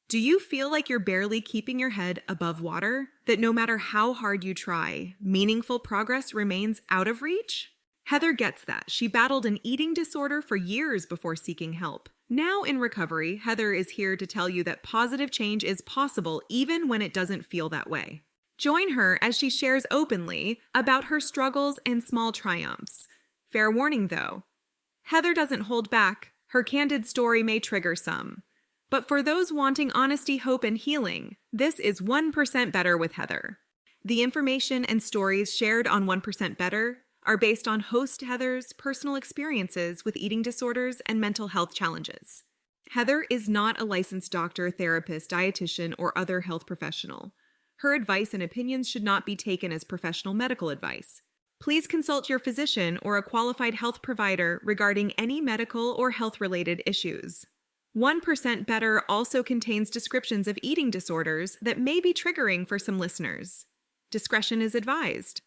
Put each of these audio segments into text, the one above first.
Do you feel like you're barely keeping your head above water? That no matter how hard you try, meaningful progress remains out of reach? Heather gets that. She battled an eating disorder for years before seeking help. Now in recovery, Heather is here to tell you that positive change is possible even when it doesn't feel that way. Join her as she shares openly about her struggles and small triumphs. Fair warning though, Heather doesn't hold back. Her candid story may trigger some. But for those wanting honesty, hope, and healing, this is 1% Better with Heather. The information and stories shared on 1% Better are based on host Heather's personal experiences with eating disorders and mental health challenges. Heather is not a licensed doctor, therapist, dietitian, or other health professional. Her advice and opinions should not be taken as professional medical advice. Please consult your physician or a qualified health provider regarding any medical or health-related issues. 1% Better also contains descriptions of eating disorders that may be triggering for some listeners. Discretion is advised.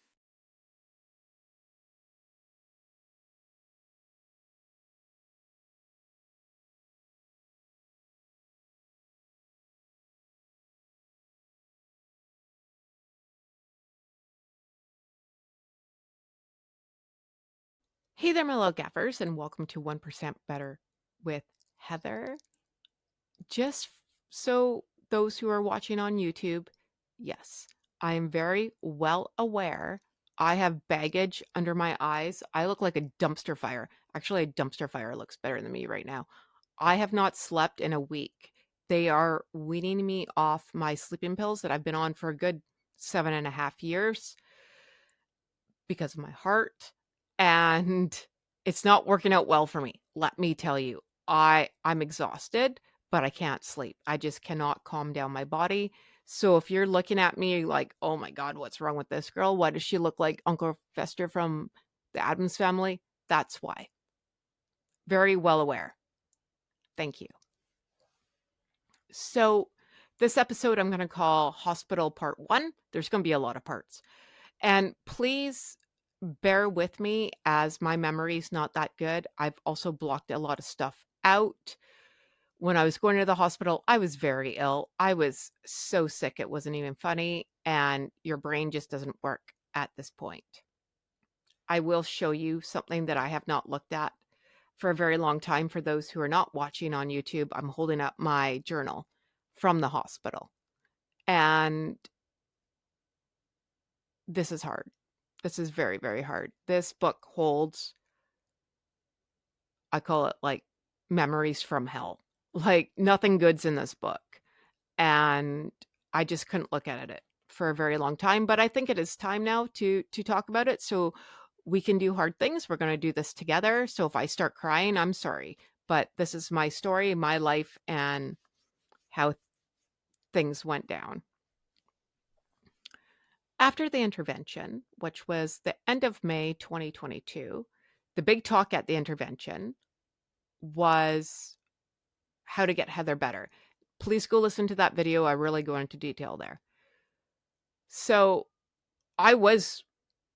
Hey there, my little gaffers, and welcome to 1% Better with Heather. Just so those who are watching on YouTube, yes, I am very well aware I have baggage under my eyes. I look like a dumpster fire. Actually, a dumpster fire looks better than me right now. I have not slept in a week. They are weaning me off my sleeping pills that I've been on for a good 7.5 years because of my heart, and it's not working out well for me. Let me tell you, I'm exhausted, but I can't sleep. I just cannot calm down my body. So if you're looking at me like, oh my God, what's wrong with this girl? Why does she look like Uncle Fester from the Addams Family? That's why. Very well aware. Thank you. So this episode I'm going to call Hospital Part 1. There's going to be a lot of parts. And please bear with me as my memory's not that good. I've also blocked a lot of stuff out. When I was going to the hospital, I was very ill. I was so sick it wasn't even funny, and your brain just doesn't work at this point. I will show you something that I have not looked at for a very long time. For those who are not watching on YouTube, I'm holding up my journal from the hospital. And this is hard. This is very, very hard. This book holds, I call it like memories from hell. Like nothing good's in this book. And I just couldn't look at it for a very long time. But I think it is time now to talk about it. So we can do hard things. We're going to do this together. So if I start crying, I'm sorry. But this is my story, my life, and how things went down. After the intervention, which was the end of May 2022, the big talk at the intervention was how to get Heather better. Please go listen to that video. I really go into detail there. So I was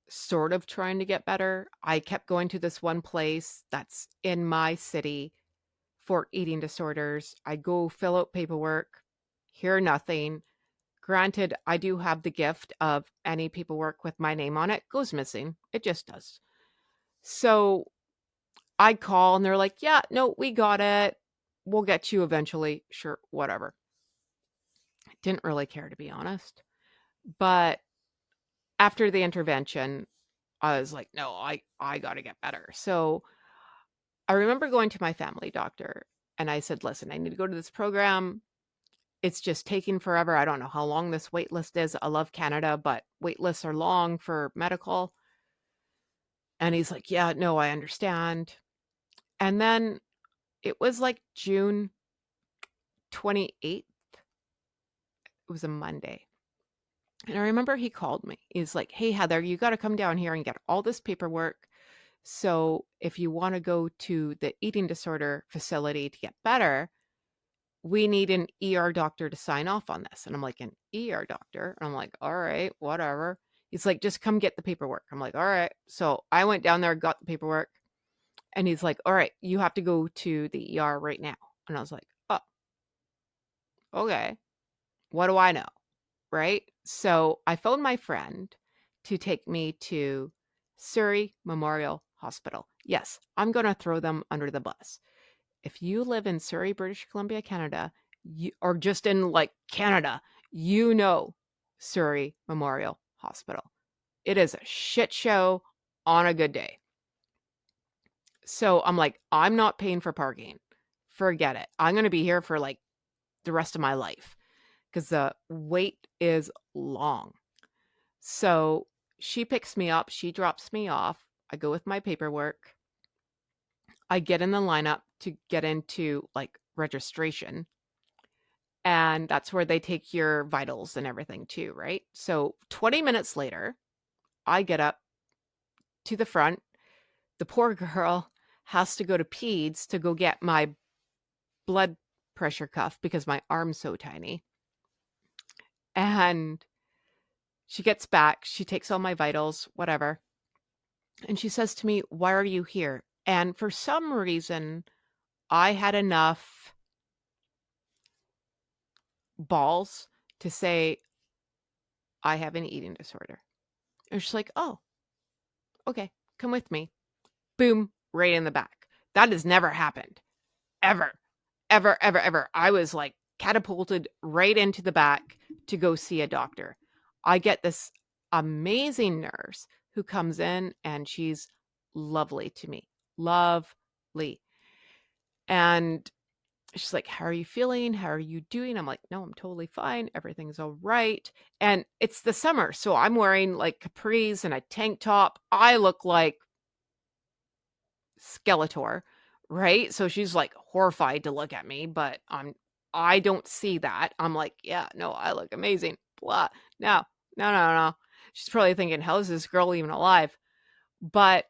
sort of trying to get better. I kept going to this one place that's in my city for eating disorders. I go fill out paperwork, hear nothing. Granted, I do have the gift of any paperwork with my name on it goes missing. It just does. So I call and they're like, yeah, no, we got it. We'll get you eventually. Sure, whatever. Didn't really care, to be honest. But after the intervention, I was like, no, I got to get better. So I remember going to my family doctor and I said, listen, I need to go to this program. It's just taking forever. I don't know how long this wait list is. I love Canada, but wait lists are long for medical. And he's like, yeah, no, I understand. And then it was like June 28th. It was a Monday. And I remember he called me. He's like, hey, Heather, you got to come down here and get all this paperwork. So if you want to go to the eating disorder facility to get better, we need an ER doctor to sign off on this. And I'm like, an ER doctor? And I'm like, all right, whatever. He's like, just come get the paperwork. I'm like, all right. So I went down there, got the paperwork. And he's like, all right, you have to go to the ER right now. And I was like, oh, okay, what do I know? Right? So I phoned my friend to take me to Surrey Memorial Hospital. Yes, I'm going to throw them under the bus. If you live in Surrey, British Columbia, Canada, or just in like Canada, you know Surrey Memorial Hospital. It is a shit show on a good day. So I'm like, I'm not paying for parking. Forget it. I'm going to be here for like the rest of my life because the wait is long. So she picks me up, she drops me off. I go with my paperwork. I get in the lineup to get into like registration. And that's where they take your vitals and everything too, right? So 20 minutes later, I get up to the front. The poor girl has to go to peds to go get my blood pressure cuff because my arm's so tiny. And she gets back, she takes all my vitals, whatever. And she says to me, "Why are you here?" And for some reason, I had enough balls to say, "I have an eating disorder." And she's like, "Oh, okay, come with me." Boom, right in the back. That has never happened. Ever. Ever, ever, ever. I was like catapulted right into the back to go see a doctor. I get this amazing nurse who comes in and she's lovely to me. Lovely. And she's like, "How are you feeling? How are you doing?" I'm like, "No, I'm totally fine. Everything's all right." And it's the summer. So I'm wearing like capris and a tank top. I look like Skeletor, right? So she's like horrified to look at me, but I don't see that. I'm like, "Yeah, no, I look amazing." Blah. No, no, no, no. She's probably thinking, "How is this girl even alive?" But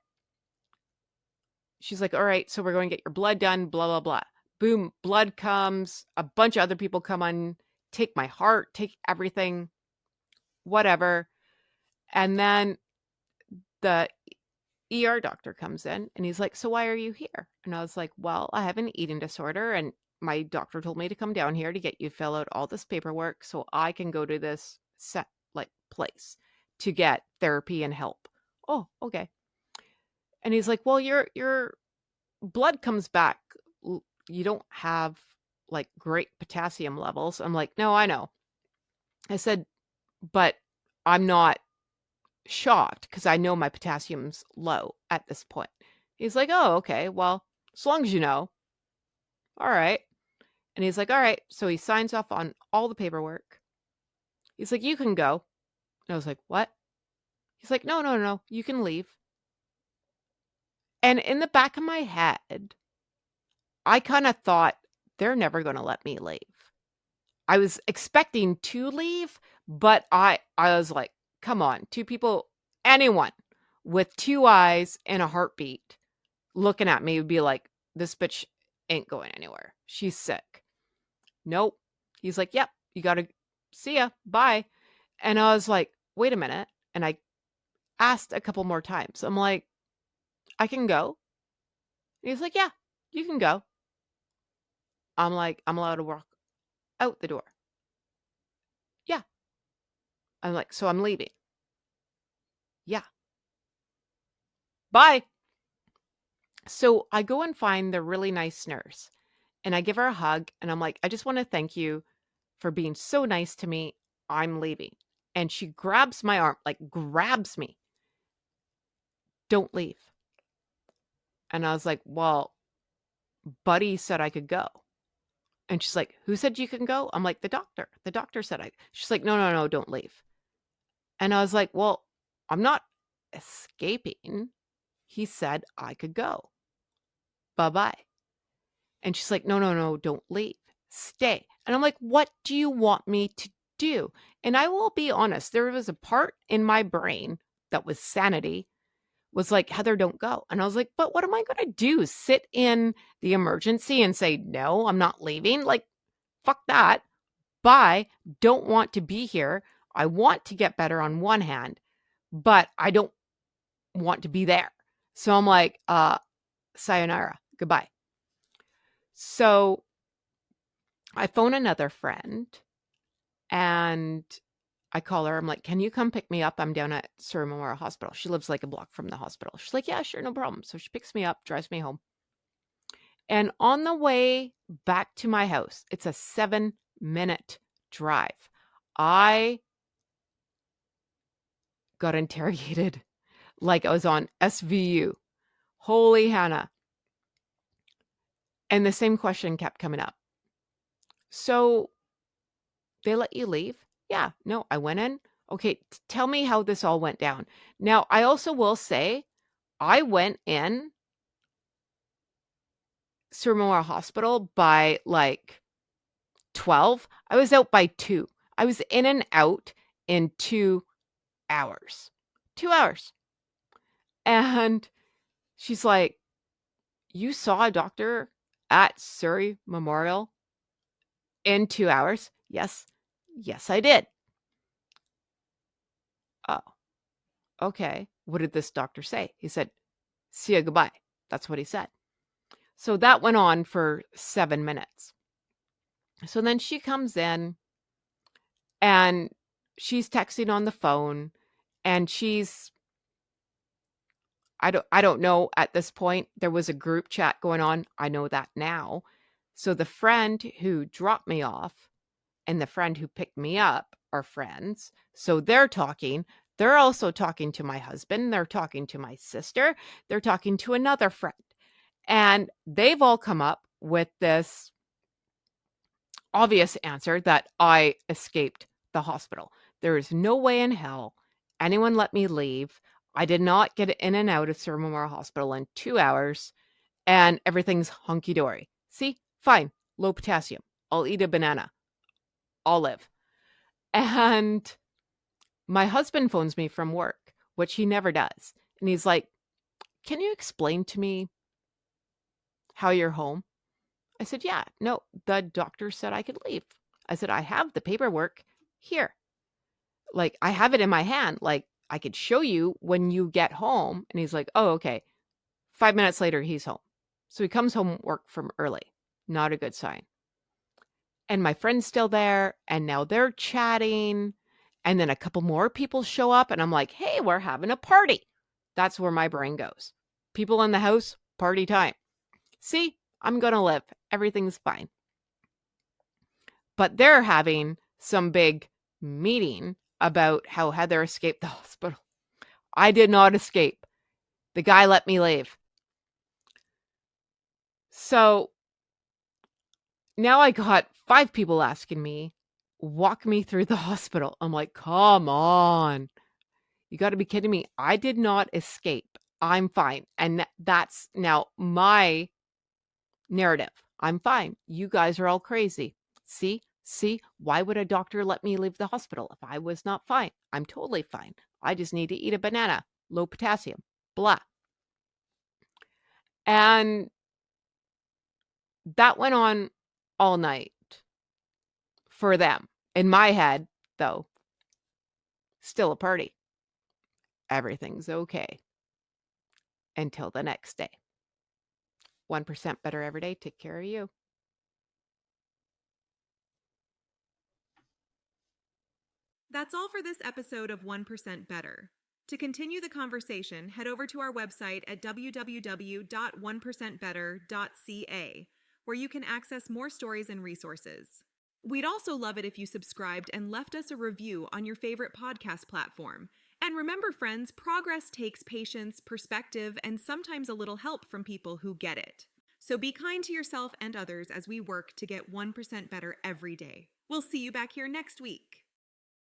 she's like, "All right, so we're going to get your blood done, blah, blah, blah." Boom, blood comes. A bunch of other people come on, take my heart, take everything, whatever. And then the ER doctor comes in and he's like, "So why are you here?" And I was like, "Well, I have an eating disorder and my doctor told me to come down here to get you fill out all this paperwork so I can go to this set like place to get therapy and help." Oh, okay. And he's like, "Well, your blood comes back. You don't have like great potassium levels." I'm like, "No, I know." I said, "But I'm not shocked because I know my potassium's low at this point." He's like, "Oh, okay. Well, as long as you know." All right. And he's like, "All right." So he signs off on all the paperwork. He's like, "You can go." And I was like, "What?" He's like, "No, no, no. You can leave." And in the back of my head, I kind of thought they're never going to let me leave. I was expecting to leave, but I was like, "Come on, two people, anyone with two eyes and a heartbeat looking at me would be like, this bitch ain't going anywhere. She's sick." Nope. He's like, "Yep, you got to see ya. Bye." And I was like, "Wait a minute." And I asked a couple more times. I'm like, "I can go?" And he's like, "Yeah, you can go." I'm like, "I'm allowed to walk out the door." "Yeah." I'm like, "So I'm leaving." "Yeah." "Bye." So I go and find the really nice nurse and I give her a hug and I'm like, "I just want to thank you for being so nice to me. I'm leaving." And she grabs my arm, like grabs me. "Don't leave." And I was like, "Well, Buddy said I could go." And she's like, "Who said you can go?" I'm like, "The doctor. The doctor said I." She's like, "No, no, no, don't leave." And I was like, "Well, I'm not escaping. He said I could go. Bye-bye." And she's like, "No, no, no, don't leave. Stay." And I'm like, "What do you want me to do?" And I will be honest, there was a part in my brain that was sanity, was like, "Heather, don't go." And I was like, "But what am I going to do? Sit in the emergency and say, 'No, I'm not leaving'? Like, fuck that. Bye. Don't want to be here. I want to get better on one hand, but I don't want to be there." So I'm like, sayonara, goodbye. So I phone another friend and I call her. I'm like, can you come pick me up? I'm down at Surrey Memorial Hospital. She lives like a block from the hospital. She's like, yeah, sure, no problem. So she picks me up, drives me home. And on the way back to my house, it's a 7-minute drive. I got interrogated like I was on SVU. Holy Hannah. And the same question kept coming up. So they let you leave? Yeah, no, I went in. Okay, tell me how this all went down. Now, I also will say I went in Surrey Memorial Hospital by like 12. I was out by 2. I was in and out in 2 hours. 2 hours. And she's like, you saw a doctor at Surrey Memorial in 2 hours? Yes. Yes, I did. Oh, okay. What did this doctor say? He said, see you, goodbye. That's what he said. So that went on for 7 minutes. So then she comes in and she's texting on the phone and I don't know at this point. There was a group chat going on. I know that now. So the friend who dropped me off and the friend who picked me up are friends. So they're talking. They're also talking to my husband. They're talking to my sister. They're talking to another friend. And they've all come up with this obvious answer that I escaped the hospital. There is no way in hell anyone let me leave. I did not get in and out of Surrey Memorial Hospital in 2 hours, and everything's hunky dory. See, fine, low potassium. I'll eat a banana. I'll live. And my husband phones me from work, which he never does. And he's like, can you explain to me how you're home? I said, yeah, no, the doctor said I could leave. I said, I have the paperwork here. Like, I have it in my hand. Like, I could show you when you get home. And he's like, oh, okay. 5 minutes later, he's home. So he comes home work from early. Not a good sign. And my friend's still there. And now they're chatting. And then a couple more people show up. And I'm like, hey, we're having a party. That's where my brain goes. People in the house, party time. See, I'm going to live. Everything's fine. But they're having some big meeting about how Heather escaped the hospital. I did not escape. The guy let me leave. So now I got 5 people asking me, walk me through the hospital. I'm like, come on. You got to be kidding me. I did not escape. I'm fine. And that's now my narrative. I'm fine. You guys are all crazy. See, why would a doctor let me leave the hospital if I was not fine? I'm totally fine. I just need to eat a banana, low potassium, blah. And that went on all night for them. In my head, though, still a party. Everything's okay until the next day. 1% better every day. Take care of you. That's all for this episode of 1% Better. To continue the conversation, head over to our website at www.1percentbetter.ca, where you can access more stories and resources. We'd also love it if you subscribed and left us a review on your favorite podcast platform. And remember, friends, progress takes patience, perspective, and sometimes a little help from people who get it. So be kind to yourself and others as we work to get 1% better every day. We'll see you back here next week.